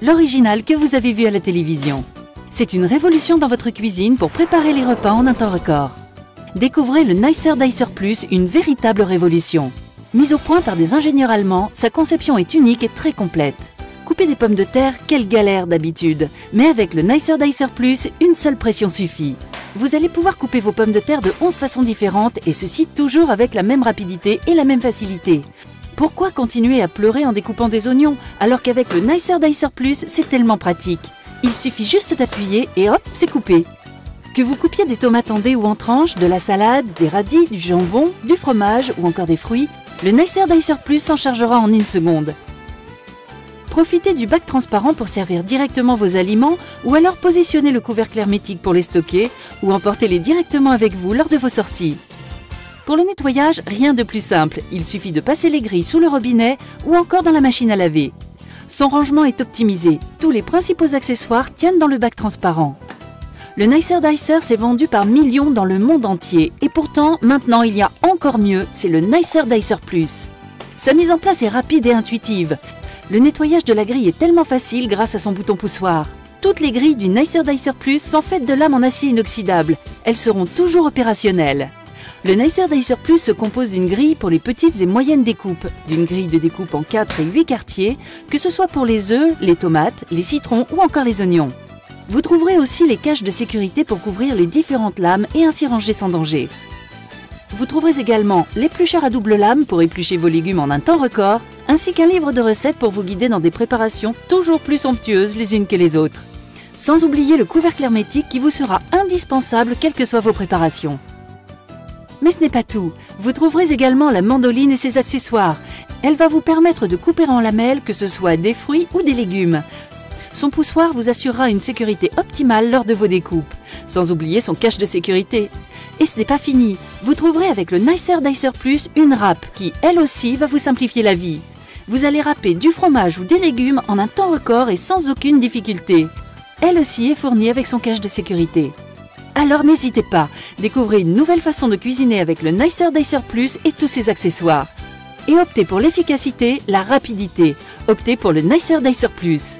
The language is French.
l'original que vous avez vu à la télévision. C'est une révolution dans votre cuisine pour préparer les repas en un temps record. Découvrez le Nicer Dicer Plus, une véritable révolution. Mise au point par des ingénieurs allemands, sa conception est unique et très complète. Couper des pommes de terre, quelle galère d'habitude. Mais avec le Nicer Dicer Plus, une seule pression suffit. Vous allez pouvoir couper vos pommes de terre de 11 façons différentes et ceci toujours avec la même rapidité et la même facilité. Pourquoi continuer à pleurer en découpant des oignons alors qu'avec le Nicer Dicer Plus, c'est tellement pratique. Il suffit juste d'appuyer et hop, c'est coupé. Que vous coupiez des tomates en dés ou en tranches, de la salade, des radis, du jambon, du fromage ou encore des fruits, le Nicer Dicer Plus s'en chargera en une seconde. Profitez du bac transparent pour servir directement vos aliments ou alors positionnez le couvercle hermétique pour les stocker ou emportez-les directement avec vous lors de vos sorties. Pour le nettoyage, rien de plus simple, il suffit de passer les grilles sous le robinet ou encore dans la machine à laver. Son rangement est optimisé, tous les principaux accessoires tiennent dans le bac transparent. Le Nicer Dicer s'est vendu par millions dans le monde entier et pourtant, maintenant il y a encore mieux, c'est le Nicer Dicer Plus. Sa mise en place est rapide et intuitive. Le nettoyage de la grille est tellement facile grâce à son bouton poussoir. Toutes les grilles du Nicer Dicer Plus sont faites de lames en acier inoxydable. Elles seront toujours opérationnelles. Le Nicer Dicer Plus se compose d'une grille pour les petites et moyennes découpes, d'une grille de découpe en 4 et 8 quartiers, que ce soit pour les œufs, les tomates, les citrons ou encore les oignons. Vous trouverez aussi les caches de sécurité pour couvrir les différentes lames et ainsi ranger sans danger. Vous trouverez également l'éplucheur à double lame pour éplucher vos légumes en un temps record, ainsi qu'un livre de recettes pour vous guider dans des préparations toujours plus somptueuses les unes que les autres. Sans oublier le couvercle hermétique qui vous sera indispensable quelles que soient vos préparations. Mais ce n'est pas tout, vous trouverez également la mandoline et ses accessoires. Elle va vous permettre de couper en lamelles que ce soit des fruits ou des légumes. Son poussoir vous assurera une sécurité optimale lors de vos découpes, sans oublier son cache de sécurité. Et ce n'est pas fini, vous trouverez avec le Nicer Dicer Plus une râpe qui, elle aussi, va vous simplifier la vie. Vous allez râper du fromage ou des légumes en un temps record et sans aucune difficulté. Elle aussi est fournie avec son cache de sécurité. Alors n'hésitez pas, découvrez une nouvelle façon de cuisiner avec le Nicer Dicer Plus et tous ses accessoires. Et optez pour l'efficacité, la rapidité. Optez pour le Nicer Dicer Plus.